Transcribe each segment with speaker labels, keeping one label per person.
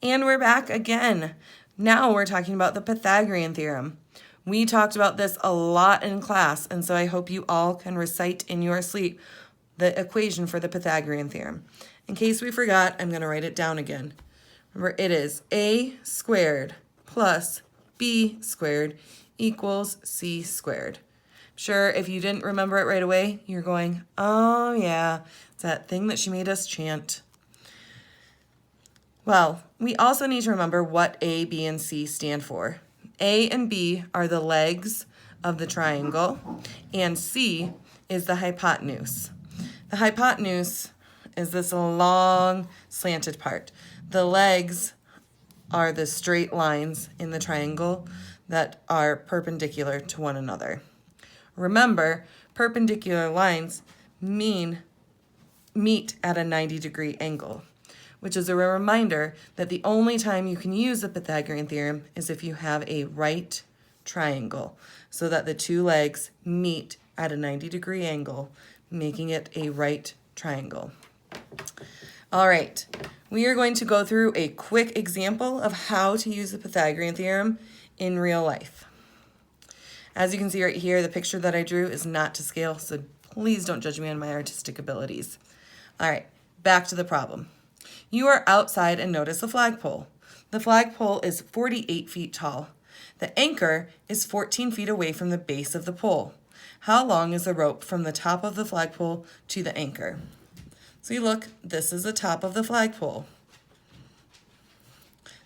Speaker 1: And we're back again. Now we're talking about the Pythagorean Theorem. We talked about this a lot in class, and so I hope you all can recite in your sleep the equation for the Pythagorean Theorem. In case we forgot, I'm going to write it down again. Remember, it is a squared plus b squared equals c squared. Sure, if you didn't remember it right away, you're going, oh yeah, it's that thing that she made us chant. Well, we also need to remember what A, B, and C stand for. A and B are the legs of the triangle, and C is the hypotenuse. The hypotenuse is this long slanted part. The legs are the straight lines in the triangle that are perpendicular to one another. Remember, perpendicular lines meet at a 90-degree angle, which is a reminder that the only time you can use the Pythagorean theorem is if you have a right triangle, so that the two legs meet at a 90-degree angle, making it a right triangle. All right, we are going to go through a quick example of how to use the Pythagorean theorem in real life. As you can see right here, the picture that I drew is not to scale, so please don't judge me on my artistic abilities. All right, back to the problem. You are outside and notice a flagpole. The flagpole is 48 feet tall. The anchor is 14 feet away from the base of the pole. How long is the rope from the top of the flagpole to the anchor? So you look, this is the top of the flagpole.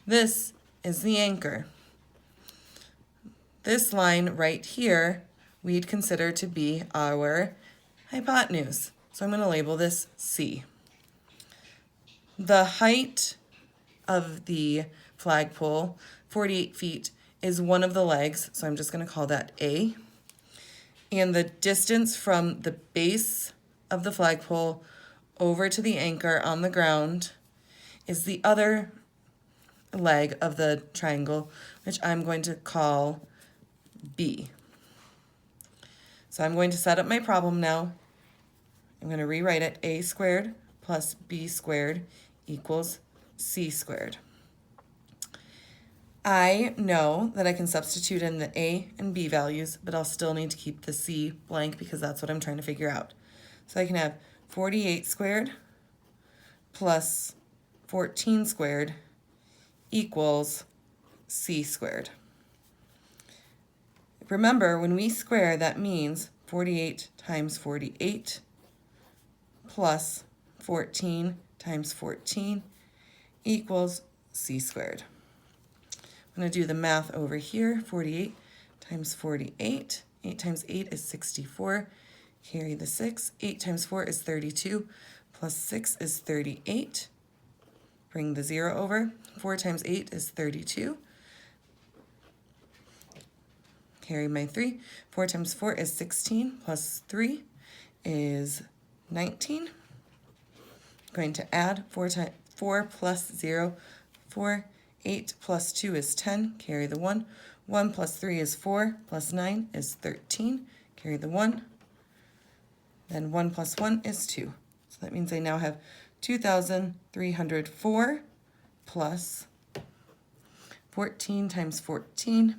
Speaker 1: This is the anchor. This line right here, we'd consider to be our hypotenuse. So I'm going to label this C. The height of the flagpole, 48 feet, is one of the legs, so I'm just going to call that A. And the distance from the base of the flagpole over to the anchor on the ground is the other leg of the triangle, which I'm going to call B. So I'm going to set up my problem now. I'm going to rewrite it. A squared plus B squared equals C squared. I know that I can substitute in the A and B values, but I'll still need to keep the C blank because that's what I'm trying to figure out. So I can have 48 squared plus 14 squared equals C squared. Remember, when we square, that means 48 times 48 plus 14 times 14 equals C squared. I'm going to do the math over here. 48 times 48. 8 times 8 is 64. Carry the 6. 8 times 4 is 32. Plus 6 is 38. Bring the 0 over. 4 times 8 is 32. Carry my 3. 4 times 4 is 16. Plus 3 is 19. I'm going to add 4 plus 0. 4. 8 plus 2 is 10. Carry the 1. 1 plus 3 is 4. Plus 9 is 13. Carry the 1. Then 1 plus 1 is 2. So that means I now have 2,304 plus 14 times 14.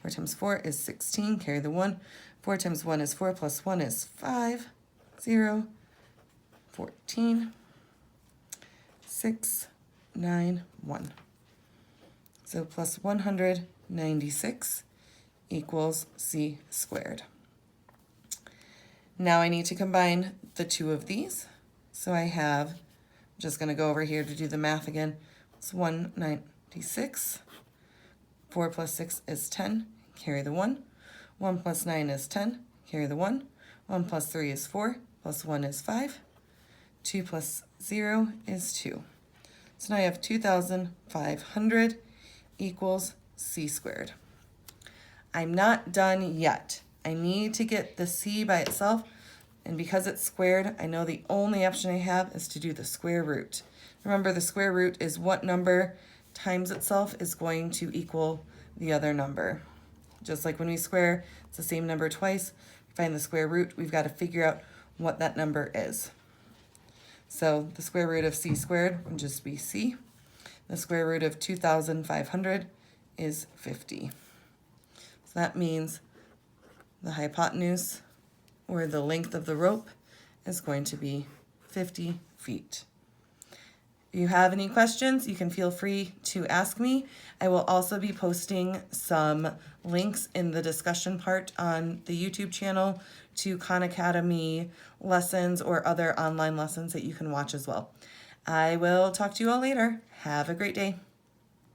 Speaker 1: 4 times 4 is 16. Carry the 1. 4 times 1 is 4 plus 1 is 5. 0, 14, 6, 9, 1. So plus 196 equals C squared. Now I need to combine the two of these. So I have, I'm just going to go over here to do the math again. It's 196. 4 plus 6 is 10. Carry the 1. 1 plus 9 is 10. Carry the 1. 1 plus 3 is 4. Plus 1 is 5. 2 plus 0 is 2. So now I have 2,500 equals C squared. I'm not done yet. I need to get the C by itself, and because it's squared, I know the only option I have is to do the square root. Remember, the square root is what number times itself is going to equal the other number. Just like when we square, it's the same number twice. Find the square root, we've got to figure out what that number is. So the square root of C squared would just be C. The square root of 2,500 is 50. So that means the hypotenuse, or the length of the rope, is going to be 50 feet. If you have any questions, you can feel free to ask me. I will also be posting some links in the discussion part on the YouTube channel to Khan Academy lessons or other online lessons that you can watch as well. I will talk to you all later. Have a great day.